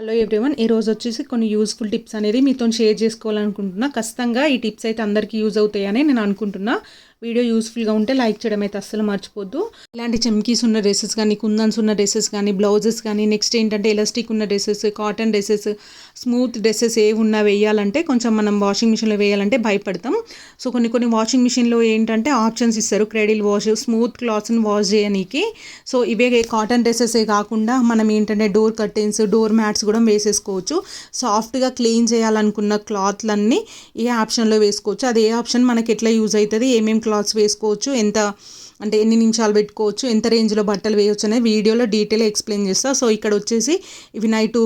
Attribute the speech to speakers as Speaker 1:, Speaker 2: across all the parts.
Speaker 1: Hello everyone, ఈరోజు వచ్చేసి కొన్ని యూస్ఫుల్ టిప్స్ అనేది మీతో షేర్ చేసుకోవాలనుకుంటున్నా. ఖచ్చితంగా ఈ టిప్స్ అయితే అందరికీ యూజ్ అవుతాయని నేను అనుకుంటున్నా. వీడియో యూస్ఫుల్గా ఉంటే లైక్ చేయడం అయితే అస్సలు మర్చిపోద్దు. ఇలాంటి చమ్కీస్ ఉన్న డ్రెస్సెస్ కానీ, కుందన్స్ ఉన్న డ్రెస్సెస్ కానీ, బ్లౌజెస్ కానీ, నెక్స్ట్ ఏంటంటే ఎలాస్టిక్ ఉన్న dresses, cotton dresses, smooth dresses ఏవి ఉన్నా వేయాలంటే కొంచెం మనం వాషింగ్ మిషన్లో వేయాలంటే భయపడతాం. సో కొన్ని వాషింగ్ మిషన్లో ఏంటంటే ఆప్షన్స్ ఇస్తారు, క్రెడిల్ వాష్, స్మూత్ క్లాత్స్ని వాష్ చేయనీకి. సో ఇవే కాటన్ డ్రెస్సెసే కాకుండా మనం ఏంటంటే డోర్ కర్టెన్స్, డోర్ మ్యాట్స్ కూడా వేసేసుకోవచ్చు. సాఫ్ట్గా క్లీన్ చేయాలనుకున్న క్లాత్లన్నీ ఏ ఆప్షన్లో వేసుకోవచ్చు. అది ఏ ఆప్షన్ మనకి ఎట్లా యూజ్ అవుతుంది, ఏమేమి క్లాత్స్ వేసుకోవచ్చు, ఎంత అంటే ఎన్ని నిమిషాలు పెట్టుకోవచ్చు, ఎంత రేంజ్లో బట్టలు వేయవచ్చు అనేది వీడియోలో డీటెయిల్గా ఎక్స్ప్లెయిన్ చేస్తా. సో ఇక్కడ వచ్చేసి ఇవి నైట్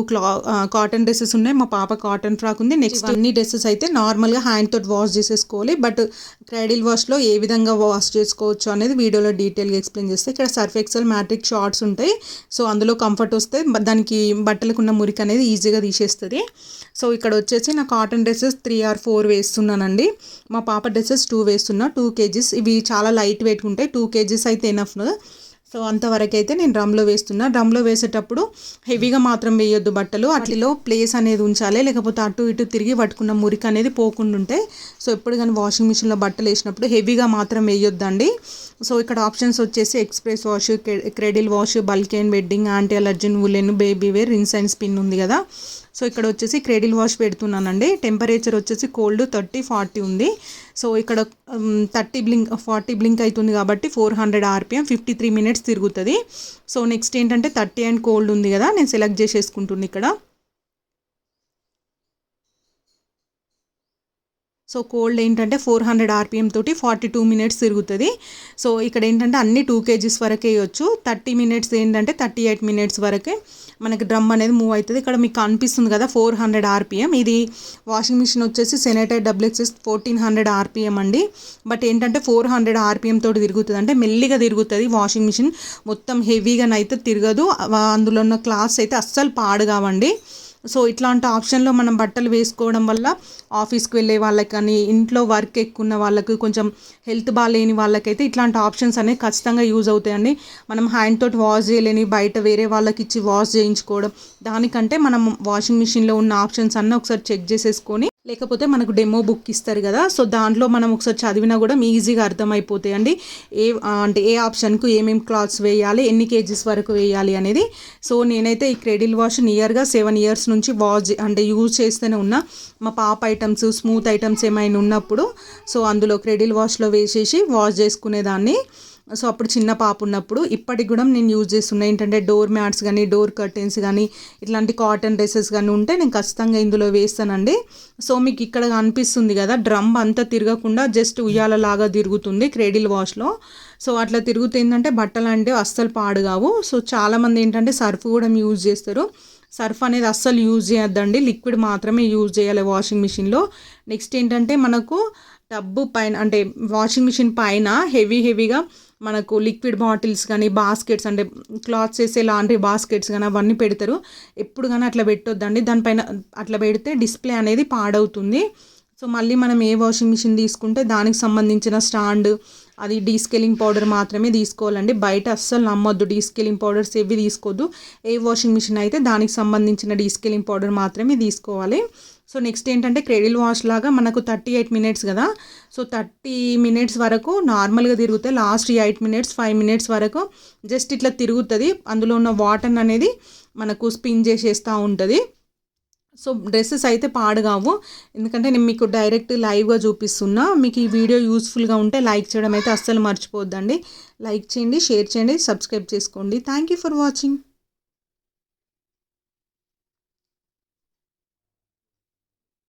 Speaker 1: కాటన్ డ్రెస్సెస్ ఉన్నాయి. మా పాప కాటన్ ఫ్రాక్ ఉంది. నెక్స్ట్ అన్ని డ్రెస్సెస్ అయితే నార్మల్గా హ్యాండ్ తోటి వాష్ చేసేసుకోవాలి. బట్ క్రైడిల్ వాష్లో ఏ విధంగా వాష్ చేసుకోవచ్చు అనేది వీడియోలో డీటెయిల్గా ఎక్స్ప్లెయిన్ చేస్తే, ఇక్కడ సర్ఫ్ ఎక్సెల్ మ్యాట్రిక్ షార్ట్స్ ఉంటాయి. సో అందులో కంఫర్ట్ వస్తే దానికి బట్టలకు ఉన్న మురికి అనేది ఈజీగా తీసేస్తుంది. సో ఇక్కడ వచ్చేసి నా కాటన్ డ్రెస్సెస్ 3 or 4 వేస్తున్నానండి. మా పాప డ్రెస్సెస్ 2 వేస్తున్నా. 2 kgs. ఇవి చాలా లైట్ వెయిట్ ఉంటాయి. 2 kgs అయితే ఎనఫ్. సో అంతవరకు అయితే నేను డ్రమ్లో వేస్తున్నా. డ్రమ్లో వేసేటప్పుడు హెవీగా మాత్రం వేయొద్దు బట్టలు, అట్లలో ప్లేస్ అనేది ఉంచాలి, లేకపోతే అటు ఇటు తిరిగి పట్టుకున్న మురికి అనేది పోకుండా ఉంటాయి. సో ఎప్పుడు కానీ వాషింగ్ మిషన్లో బట్టలు వేసినప్పుడు హెవీగా మాత్రం వేయొద్దండి. సో ఇక్కడ ఆప్షన్స్ వచ్చేసి express wash, cradle wash, bulk and wedding, anti allergen, woollen, baby wear, rinse and spin ఉంది కదా. సో ఇక్కడ వచ్చేసి క్రెడిల్ వాష్ పెడుతున్నానండి. టెంపరేచర్ వచ్చేసి కోల్డ్ 30-40 ఉంది. సో ఇక్కడ 40 బ్లింక్ అవుతుంది కాబట్టి 400 RPM, 53 minutes తిరుగుతుంది. సో నెక్స్ట్ ఏంటంటే 30 and కోల్డ్ ఉంది కదా, నేను సెలెక్ట్ చేసేసుకుంటుంది ఇక్కడ. సో కోల్డ్ ఏంటంటే 400 RPM తోటి 42 minutes తిరుగుతుంది. సో ఇక్కడ ఏంటంటే అన్ని 2 kgs వరకే వేయచ్చు. 30 minutes ఏంటంటే 38 minutes వరకే మనకి డ్రమ్ అనేది మూవ్ అవుతుంది. ఇక్కడ మీకు అనిపిస్తుంది కదా 400 RPM. ఇది వాషింగ్ మిషన్ వచ్చేసి సెనేటర్ WXS 1400 RPM అండి. బట్ ఏంటంటే 400 RPM తోటి తిరుగుతుంది, అంటే మెల్లిగా తిరుగుతుంది వాషింగ్ మిషన్. మొత్తం హెవీగానైతే తిరగదు. అందులో ఉన్న క్లాత్స్ అయితే అస్సలు పాడు కావండి. సో ఇట్లాంటి ఆప్షన్లో మనం బట్టలు వేసుకోవడం వల్ల ఆఫీస్కి వెళ్ళే వాళ్ళకి కానీ, ఇంట్లో వర్క్ ఎక్కువ ఉన్న వాళ్ళకి, కొంచెం హెల్త్ బాగాలేని వాళ్ళకైతే ఇట్లాంటి ఆప్షన్స్ అనేవి ఖచ్చితంగా యూజ్ అవుతాయండి. మనం హ్యాండ్ తోటి వాష్ చేయలేని బయట వేరే వాళ్ళకి ఇచ్చి వాష్ చేయించుకోవడం దానికంటే మనం వాషింగ్ మిషన్లో ఉన్న ఆప్షన్స్ అన్నీ ఒకసారి చెక్ చేసేసుకొని, లేకపోతే మనకు డెమో బుక్ ఇస్తారు కదా, సో దాంట్లో మనం ఒకసారి చదివినా కూడా ఈజీగా అర్థమైపోతాయండి. అంటే ఏ ఆప్షన్కు ఏమేమి క్లాత్స్ వేయాలి, ఎన్ని కేజీస్ వరకు వేయాలి అనేది. సో నేనైతే ఈ క్రెడిల్ వాష్ నియర్గా 7 years నుంచి వాష్ అంటే యూజ్ చేస్తూనే ఉన్నా. మా పాప ఐటమ్స్, స్మూత్ ఐటమ్స్ ఏమైనా ఉన్నప్పుడు సో అందులో క్రెడిల్ వాష్లో వేసేసి వాష్ చేసుకునేదాన్ని. సో అప్పుడు చిన్న పాప ఉన్నప్పుడు. ఇప్పటికి కూడా నేను యూజ్ చేస్తున్నా. ఏంటంటే డోర్ మ్యాట్స్ కానీ, డోర్ కర్టెన్స్ కానీ, ఇట్లాంటి కాటన్ డ్రెస్సెస్ కానీ ఉంటే నేను ఖచ్చితంగా ఇందులో వేస్తానండి. సో మీకు ఇక్కడ అనిపిస్తుంది కదా డ్రమ్ అంతా తిరగకుండా జస్ట్ ఉయ్యాలలాగా తిరుగుతుంది క్రెడిల్ వాష్లో. సో అట్లా తిరుగుతుందంటే బట్టలు అంటే అస్సలు పాడు కావు. సో చాలామంది ఏంటంటే సర్ఫ్ కూడా యూజ్ చేస్తారు. సర్ఫ్ అనేది అస్సలు యూజ్ చేయొద్దండి, లిక్విడ్ మాత్రమే యూజ్ చేయాలి వాషింగ్ మిషన్లో. నెక్స్ట్ ఏంటంటే మనకు టబ్బు పైన అంటే వాషింగ్ మిషన్ పైన హెవీగా మనకు లిక్విడ్ బాటిల్స్ కానీ, బాస్కెట్స్ అంటే క్లాత్స్ వేసే లాండ్రీ బాస్కెట్స్ కానీ అవన్నీ పెడతారు. ఎప్పుడు కానీ అట్లా పెట్టొద్దండి. దానిపైన అట్లా పెడితే డిస్ప్లే అనేది పాడవుతుంది. సో మళ్ళీ మనం ఏ వాషింగ్ మిషన్ తీసుకుంటే దానికి సంబంధించిన స్టాండ్, అది డీస్కేలింగ్ పౌడర్ మాత్రమే తీసుకోవాలండి. బయట అస్సలు నమ్మొద్దు, డీస్కేలింగ్ పౌడర్స్ ఏవి తీసుకోవద్దు. ఏ వాషింగ్ మిషన్ అయితే దానికి సంబంధించిన డీస్కేలింగ్ పౌడర్ మాత్రమే తీసుకోవాలి. సో నెక్స్ట్ ఏంటంటే క్రెడిల్ వాష్ లాగా మనకు 38 minutes కదా. సో 30 minutes వరకు నార్మల్గా తిరుగుతాయి. లాస్ట్ 8 minutes, 5 minutes వరకు జస్ట్ ఇట్లా తిరుగుతుంది. అందులో ఉన్న వాటర్ అనేది మనకు స్పిన్ చేసేస్తూ ఉంటుంది. సో డ్రెస్సెస్ అయితే పాడు కావు, ఎందుకంటే నేను మీకు డైరెక్ట్ లైవ్గా చూపిస్తున్నా. మీకు ఈ వీడియో యూస్ఫుల్గా ఉంటే లైక్ చేయడం అయితే అస్సలు మర్చిపోద్దండి. లైక్ చేయండి, షేర్ చేయండి, సబ్స్క్రైబ్ చేసుకోండి. Thank you for watching.